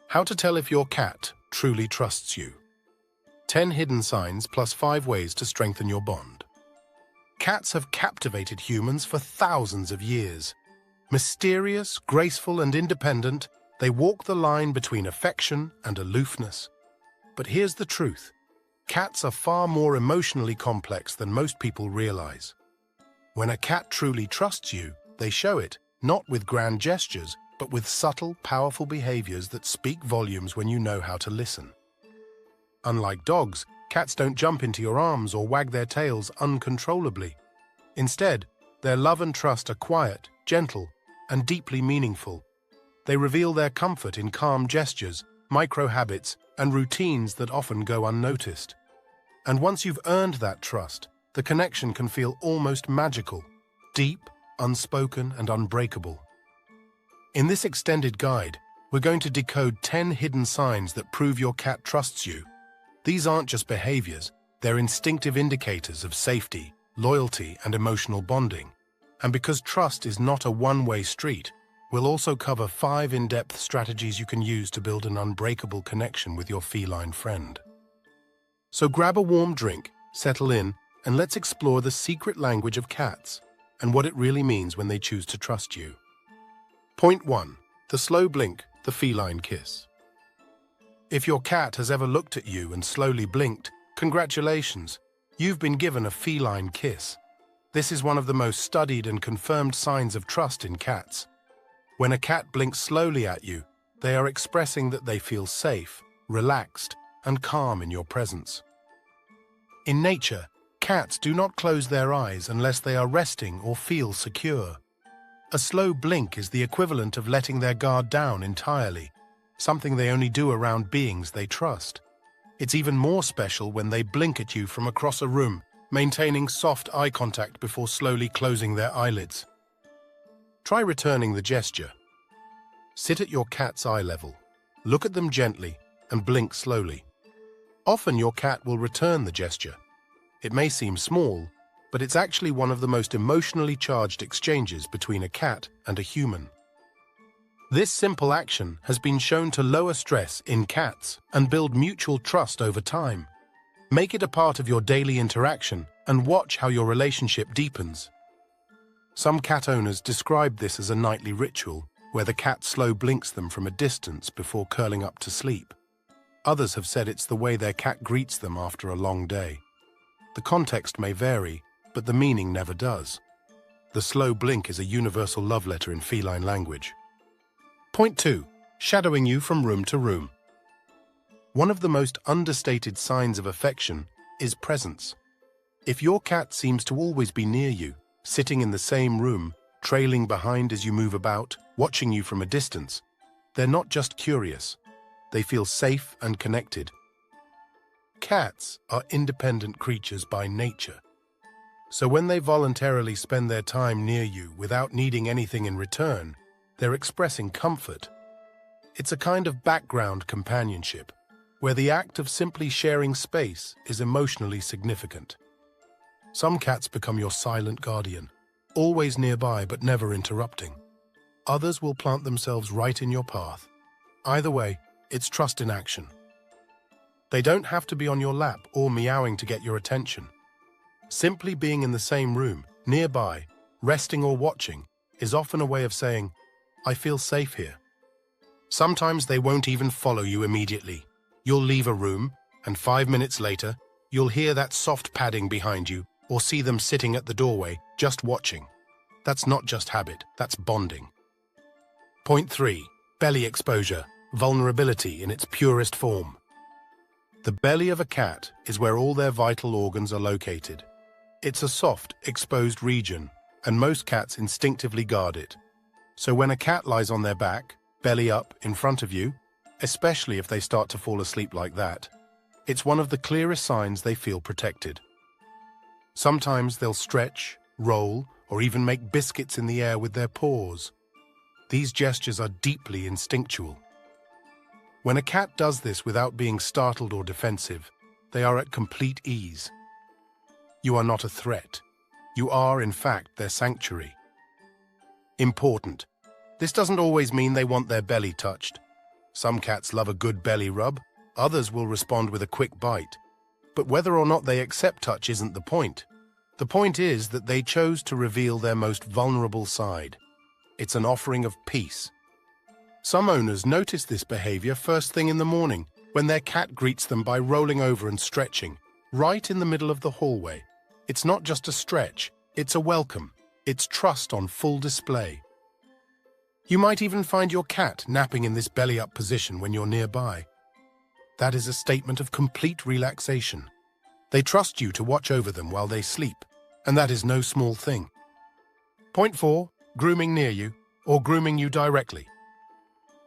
How to tell if your cat truly trusts you. 10 hidden signs plus 5 ways to strengthen your bond. Cats have captivated humans for thousands of years. Mysterious, graceful, and independent, they walk the line between affection and aloofness. But here's the truth. Cats are far more emotionally complex than most people realize. When a cat truly trusts you, they show it, not with grand gestures, but with subtle, powerful behaviors that speak volumes when you know how to listen. Unlike dogs, cats don't jump into your arms or wag their tails uncontrollably. Instead, their love and trust are quiet, gentle, and deeply meaningful. They reveal their comfort in calm gestures, micro-habits, and routines that often go unnoticed. And once you've earned that trust, the connection can feel almost magical, deep, unspoken, and unbreakable. In this extended guide, we're going to decode 10 hidden signs that prove your cat trusts you. These aren't just behaviors, they're instinctive indicators of safety, loyalty, and emotional bonding. And because trust is not a one-way street, we'll also cover 5 in-depth strategies you can use to build an unbreakable connection with your feline friend. So grab a warm drink, settle in, and let's explore the secret language of cats and what it really means when they choose to trust you. Point 1. The slow blink, the feline kiss. If your cat has ever looked at you and slowly blinked, congratulations, you've been given a feline kiss. This is one of the most studied and confirmed signs of trust in cats. When a cat blinks slowly at you, they are expressing that they feel safe, relaxed, and calm in your presence. In nature, cats do not close their eyes unless they are resting or feel secure. A slow blink is the equivalent of letting their guard down entirely, something they only do around beings they trust. It's even more special when they blink at you from across a room, maintaining soft eye contact before slowly closing their eyelids. Try returning the gesture. Sit at your cat's eye level, look at them gently, and blink slowly. Often your cat will return the gesture. It may seem small, but it's actually one of the most emotionally charged exchanges between a cat and a human. This simple action has been shown to lower stress in cats and build mutual trust over time. Make it a part of your daily interaction and watch how your relationship deepens. Some cat owners describe this as a nightly ritual, where the cat slow blinks them from a distance before curling up to sleep. Others have said it's the way their cat greets them after a long day. The context may vary, but the meaning never does. The slow blink is a universal love letter in feline language. Point 2. Shadowing you from room to room. One of the most understated signs of affection is presence. If your cat seems to always be near you, sitting in the same room, trailing behind as you move about, watching you from a distance, they're not just curious. They feel safe and connected. Cats are independent creatures by nature. So when they voluntarily spend their time near you without needing anything in return, they're expressing comfort. It's a kind of background companionship, where the act of simply sharing space is emotionally significant. Some cats become your silent guardian, always nearby but never interrupting. Others will plant themselves right in your path. Either way, it's trust in action. They don't have to be on your lap or meowing to get your attention. Simply being in the same room, nearby, resting or watching, is often a way of saying, "I feel safe here." Sometimes they won't even follow you immediately. You'll leave a room, and 5 minutes later, you'll hear that soft padding behind you or see them sitting at the doorway, just watching. That's not just habit, that's bonding. Point 3. Belly exposure, vulnerability in its purest form. The belly of a cat is where all their vital organs are located. It's a soft, exposed region, and most cats instinctively guard it. So when a cat lies on their back, belly up, in front of you, especially if they start to fall asleep like that, it's one of the clearest signs they feel protected. Sometimes they'll stretch, roll, or even make biscuits in the air with their paws. These gestures are deeply instinctual. When a cat does this without being startled or defensive, they are at complete ease. You are not a threat. You are, in fact, their sanctuary. Important. This doesn't always mean they want their belly touched. Some cats love a good belly rub, others will respond with a quick bite. But whether or not they accept touch isn't the point. The point is that they chose to reveal their most vulnerable side. It's an offering of peace. Some owners notice this behavior first thing in the morning, when their cat greets them by rolling over and stretching, right in the middle of the hallway. It's not just a stretch, it's a welcome. It's trust on full display. You might even find your cat napping in this belly-up position when you're nearby. That is a statement of complete relaxation. They trust you to watch over them while they sleep, and that is no small thing. Point 4. Grooming near you, or grooming you directly.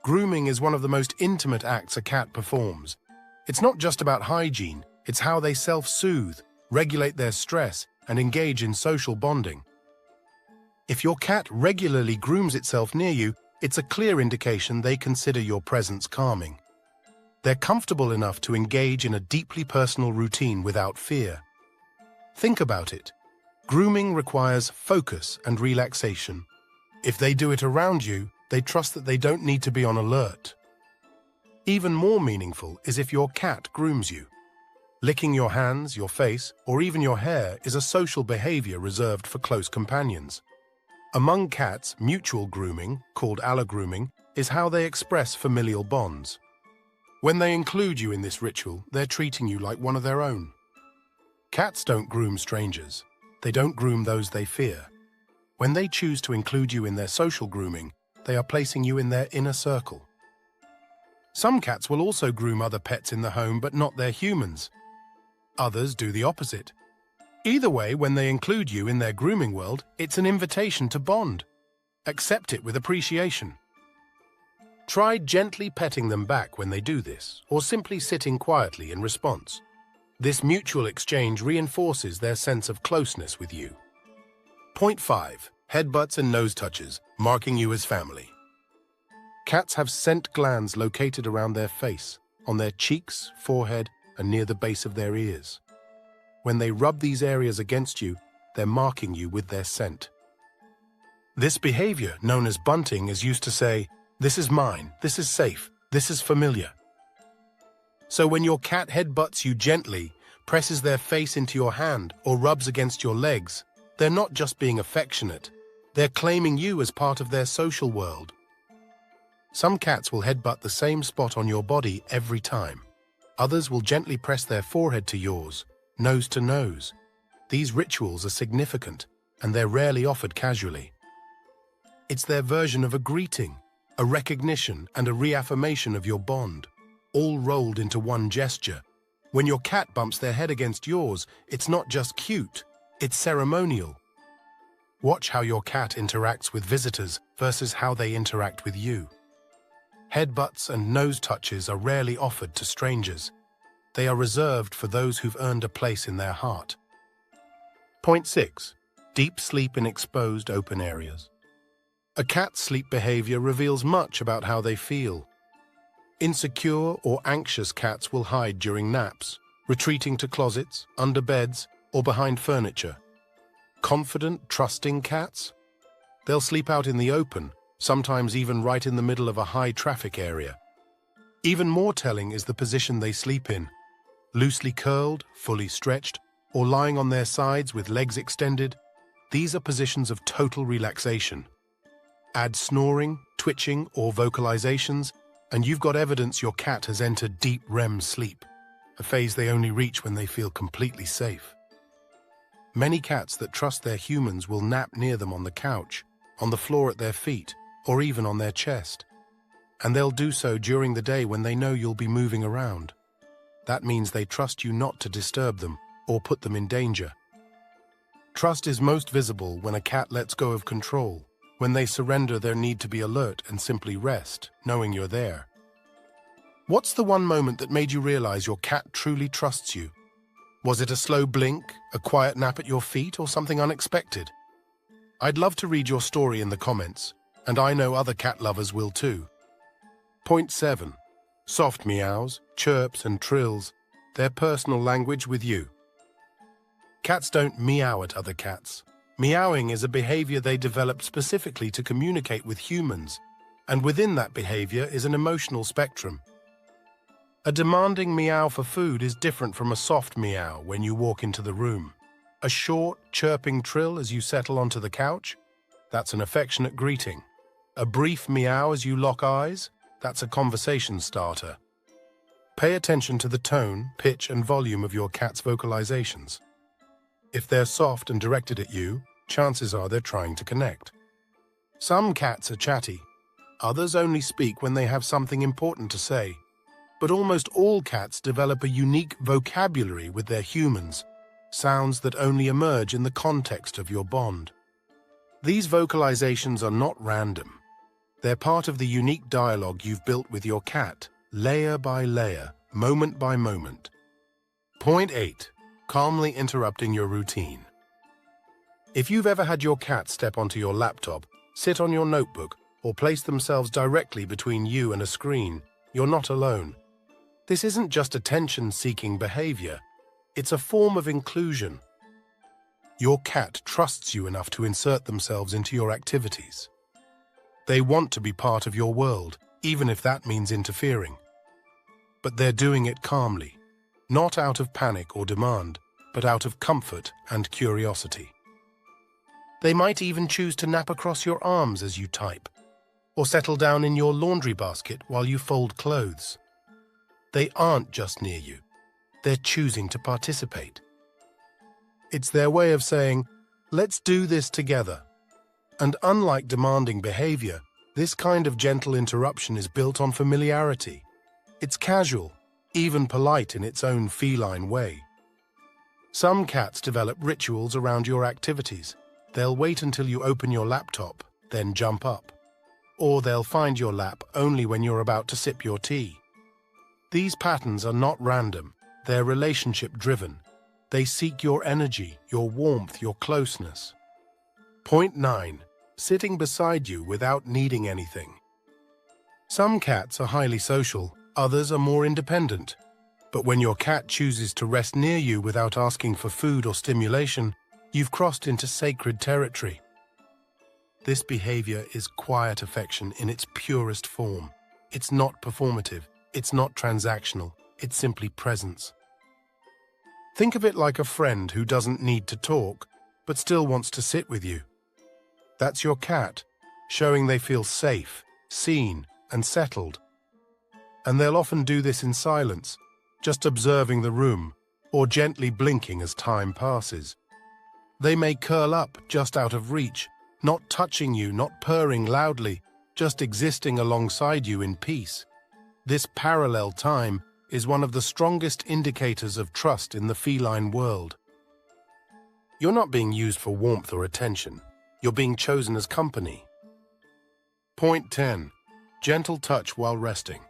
Grooming is one of the most intimate acts a cat performs. It's not just about hygiene, it's how they self-soothe, regulate their stress, and engage in social bonding. If your cat regularly grooms itself near you, it's a clear indication they consider your presence calming. They're comfortable enough to engage in a deeply personal routine without fear. Think about it. Grooming requires focus and relaxation. If they do it around you, they trust that they don't need to be on alert. Even more meaningful is if your cat grooms you. Licking your hands, your face, or even your hair is a social behavior reserved for close companions. Among cats, mutual grooming, called allogrooming, is how they express familial bonds. When they include you in this ritual, they're treating you like one of their own. Cats don't groom strangers. They don't groom those they fear. When they choose to include you in their social grooming, they are placing you in their inner circle. Some cats will also groom other pets in the home, but not their humans. Others do the opposite. Either way, when they include you in their grooming world, it's an invitation to bond. Accept it with appreciation. Try gently petting them back when they do this, or simply sitting quietly in response. This mutual exchange reinforces their sense of closeness with you. Point 5. Headbutts and nose touches, marking you as family. Cats have scent glands located around their face, on their cheeks, forehead, and near the base of their ears. When they rub these areas against you, they're marking you with their scent. This behavior, known as bunting, is used to say, "This is mine, this is safe, this is familiar." So when your cat headbutts you gently, presses their face into your hand, or rubs against your legs, they're not just being affectionate, they're claiming you as part of their social world. Some cats will headbutt the same spot on your body every time. Others will gently press their forehead to yours, nose to nose. These rituals are significant, and they're rarely offered casually. It's their version of a greeting, a recognition, and a reaffirmation of your bond, all rolled into one gesture. When your cat bumps their head against yours, it's not just cute, it's ceremonial. Watch how your cat interacts with visitors versus how they interact with you. Headbutts and nose touches are rarely offered to strangers. They are reserved for those who've earned a place in their heart. Point 6. Deep sleep in exposed open areas. A cat's sleep behavior reveals much about how they feel. Insecure or anxious cats will hide during naps, retreating to closets, under beds, or behind furniture. Confident, trusting cats? They'll sleep out in the open, sometimes even right in the middle of a high-traffic area. Even more telling is the position they sleep in. Loosely curled, fully stretched, or lying on their sides with legs extended, these are positions of total relaxation. Add snoring, twitching, or vocalizations, and you've got evidence your cat has entered deep REM sleep, a phase they only reach when they feel completely safe. Many cats that trust their humans will nap near them on the couch, on the floor at their feet, or even on their chest. And they'll do so during the day when they know you'll be moving around. That means they trust you not to disturb them or put them in danger. Trust is most visible when a cat lets go of control, when they surrender their need to be alert and simply rest, knowing you're there. What's the one moment that made you realize your cat truly trusts you? Was it a slow blink, a quiet nap at your feet, or something unexpected? I'd love to read your story in the comments, and I know other cat lovers will too. Point 7. Soft meows, chirps, and trills, their personal language with you. Cats don't meow at other cats. Meowing is a behavior they developed specifically to communicate with humans, And within that behavior is an emotional spectrum. A demanding meow for food is different from a soft meow when you walk into the room. A short, chirping trill as you settle onto the couch? That's an affectionate greeting. A brief meow as you lock eyes? That's a conversation starter. Pay attention to the tone, pitch, and volume of your cat's vocalizations. If they're soft and directed at you, chances are they're trying to connect. Some cats are chatty. Others only speak when they have something important to say. But almost all cats develop a unique vocabulary with their humans, sounds that only emerge in the context of your bond. These vocalizations are not random. They're part of the unique dialogue you've built with your cat, layer by layer, moment by moment. Point 8. Calmly interrupting your routine. If you've ever had your cat step onto your laptop, sit on your notebook, or place themselves directly between you and a screen, you're not alone. This isn't just attention-seeking behavior. It's a form of inclusion. Your cat trusts you enough to insert themselves into your activities. They want to be part of your world, even if that means interfering. But they're doing it calmly, not out of panic or demand, but out of comfort and curiosity. They might even choose to nap across your arms as you type, or settle down in your laundry basket while you fold clothes. They aren't just near you. They're choosing to participate. It's their way of saying, let's do this together. And unlike demanding behavior, this kind of gentle interruption is built on familiarity. It's casual, even polite in its own feline way. Some cats develop rituals around your activities. They'll wait until you open your laptop, then jump up. Or they'll find your lap only when you're about to sip your tea. These patterns are not random. They're relationship-driven. They seek your energy, your warmth, your closeness. Point 9. Sitting beside you without needing anything. Some cats are highly social, others are more independent. But when your cat chooses to rest near you without asking for food or stimulation, you've crossed into sacred territory. This behavior is quiet affection in its purest form. It's not performative, it's not transactional, it's simply presence. Think of it like a friend who doesn't need to talk, but still wants to sit with you. That's your cat, showing they feel safe, seen, and settled. And they'll often do this in silence, just observing the room, or gently blinking as time passes. They may curl up just out of reach, not touching you, not purring loudly, just existing alongside you in peace. This parallel time is one of the strongest indicators of trust in the feline world. You're not being used for warmth or attention. You're being chosen as company. Point 10. Gentle touch while resting.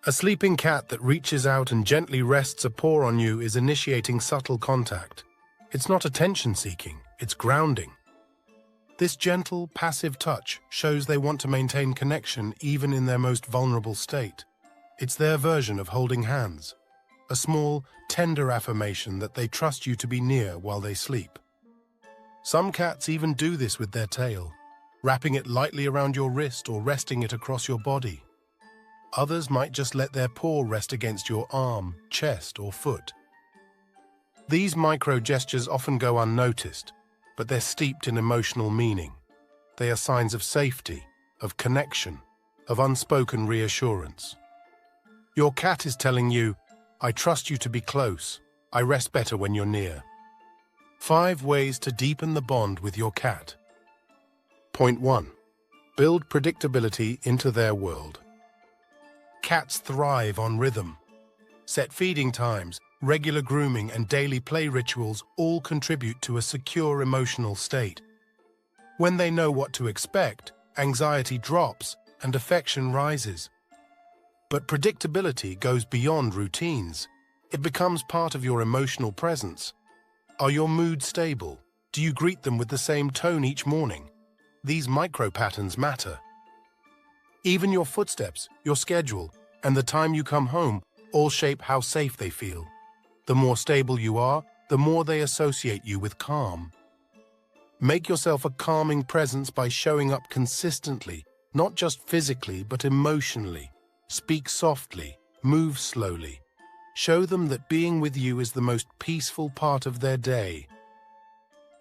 A sleeping cat that reaches out and gently rests a paw on you is initiating subtle contact. It's not attention-seeking, it's grounding. This gentle, passive touch shows they want to maintain connection even in their most vulnerable state. It's their version of holding hands, a small, tender affirmation that they trust you to be near while they sleep. Some cats even do this with their tail, wrapping it lightly around your wrist or resting it across your body. Others might just let their paw rest against your arm, chest, or foot. These micro-gestures often go unnoticed, but they're steeped in emotional meaning. They are signs of safety, of connection, of unspoken reassurance. Your cat is telling you, I trust you to be close. I rest better when you're near. 5 ways to deepen the bond with your cat. Point 1. Build predictability into their world. Cats thrive on rhythm. Set feeding times, regular grooming, and daily play rituals all contribute to a secure emotional state. When they know what to expect, anxiety drops and affection rises. But predictability goes beyond routines. It becomes part of your emotional presence. Are your moods stable? Do you greet them with the same tone each morning? These micro-patterns matter. Even your footsteps, your schedule, and the time you come home all shape how safe they feel. The more stable you are, the more they associate you with calm. Make yourself a calming presence by showing up consistently, not just physically but emotionally. Speak softly, move slowly. Show them that being with you is the most peaceful part of their day.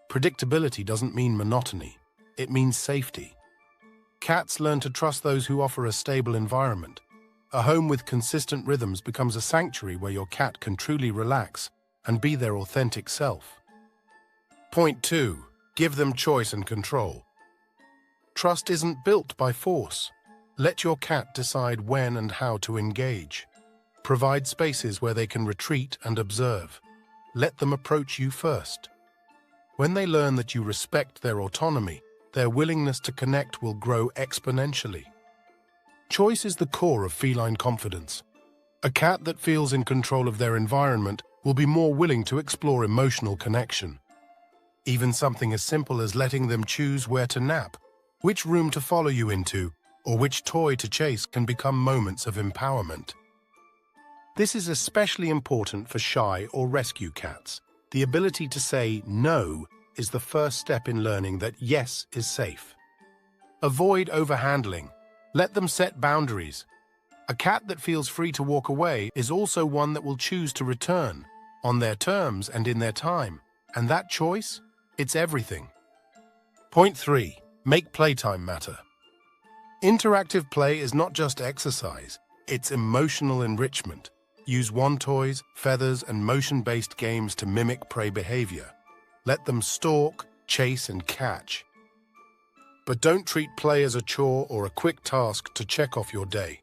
Predictability doesn't mean monotony, it means safety. Cats learn to trust those who offer a stable environment. A home with consistent rhythms becomes a sanctuary where your cat can truly relax and be their authentic self. Point 2. Give them choice and control. Trust isn't built by force. Let your cat decide when and how to engage. Provide spaces where they can retreat and observe. Let them approach you first. When they learn that you respect their autonomy, their willingness to connect will grow exponentially. Choice is the core of feline confidence. A cat that feels in control of their environment will be more willing to explore emotional connection. Even something as simple as letting them choose where to nap, which room to follow you into, or which toy to chase can become moments of empowerment. This is especially important for shy or rescue cats. The ability to say no is the first step in learning that yes is safe. Avoid overhandling. Let them set boundaries. A cat that feels free to walk away is also one that will choose to return, on their terms and in their time. And that choice? It's everything. Point 3. Make playtime matter. Interactive play is not just exercise, it's emotional enrichment. Use wand toys, feathers, and motion-based games to mimic prey behavior. Let them stalk, chase, and catch. But don't treat play as a chore or a quick task to check off your day.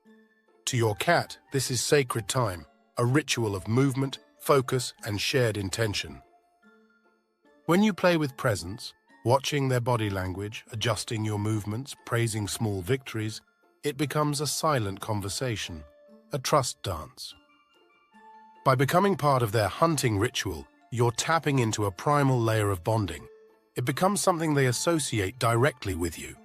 To your cat, this is sacred time, a ritual of movement, focus, and shared intention. When you play with presence, watching their body language, adjusting your movements, praising small victories, it becomes a silent conversation, a trust dance. By becoming part of their hunting ritual, you're tapping into a primal layer of bonding. It becomes something they associate directly with you.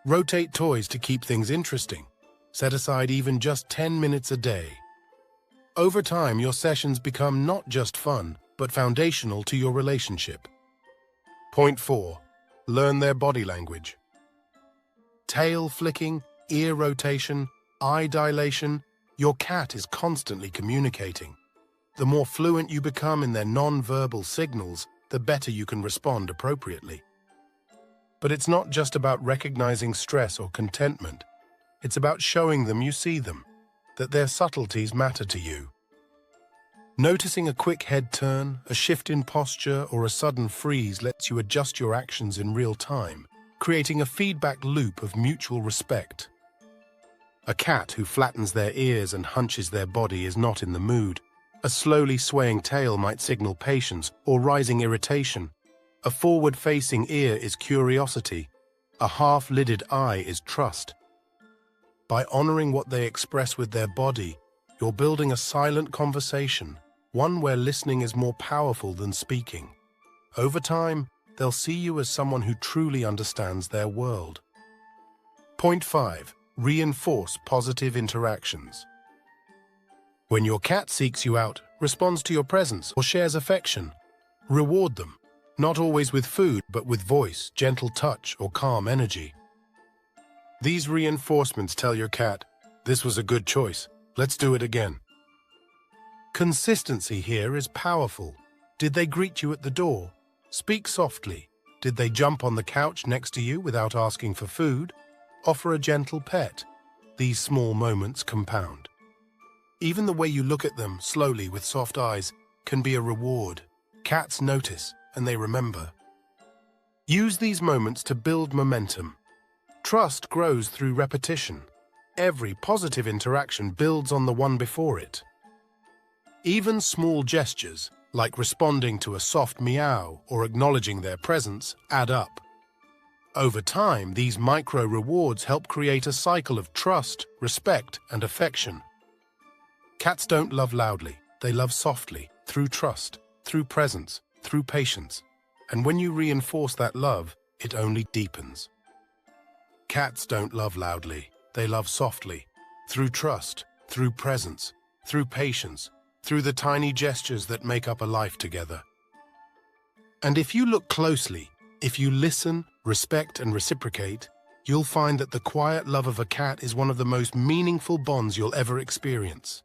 Rotate toys to keep things interesting. Set aside even just 10 minutes a day. Over time, your sessions become not just fun, but foundational to your relationship. Point 4. Learn their body language. Tail flicking, ear rotation, eye dilation. Your cat is constantly communicating. The more fluent you become in their non-verbal signals, the better you can respond appropriately. But it's not just about recognizing stress or contentment. It's about showing them you see them, that their subtleties matter to you. Noticing a quick head turn, a shift in posture, or a sudden freeze lets you adjust your actions in real time, creating a feedback loop of mutual respect. A cat who flattens their ears and hunches their body is not in the mood. A slowly swaying tail might signal patience or rising irritation. A forward-facing ear is curiosity. A half-lidded eye is trust. By honoring what they express with their body, you're building a silent conversation, one where listening is more powerful than speaking. Over time, they'll see you as someone who truly understands their world. Point 5. Reinforce positive interactions. When your cat seeks you out, responds to your presence, or shares affection, reward them, not always with food, but with voice, gentle touch, or calm energy. These reinforcements tell your cat, "This was a good choice, let's do it again." Consistency here is powerful. Did they greet you at the door? Speak softly. Did they jump on the couch next to you without asking for food? Offer a gentle pet. These small moments compound. Even the way you look at them, slowly with soft eyes, can be a reward. Cats notice, and they remember. Use these moments to build momentum. Trust grows through repetition. Every positive interaction builds on the one before it. Even small gestures, like responding to a soft meow or acknowledging their presence, add up. Over time, these micro-rewards help create a cycle of trust, respect, and affection. Cats don't love loudly, they love softly, through trust, through presence, through patience. And when you reinforce that love, it only deepens. Cats don't love loudly, they love softly, through trust, through presence, through patience, through the tiny gestures that make up a life together. And if you look closely, if you listen, respect, and reciprocate, you'll find that the quiet love of a cat is one of the most meaningful bonds you'll ever experience.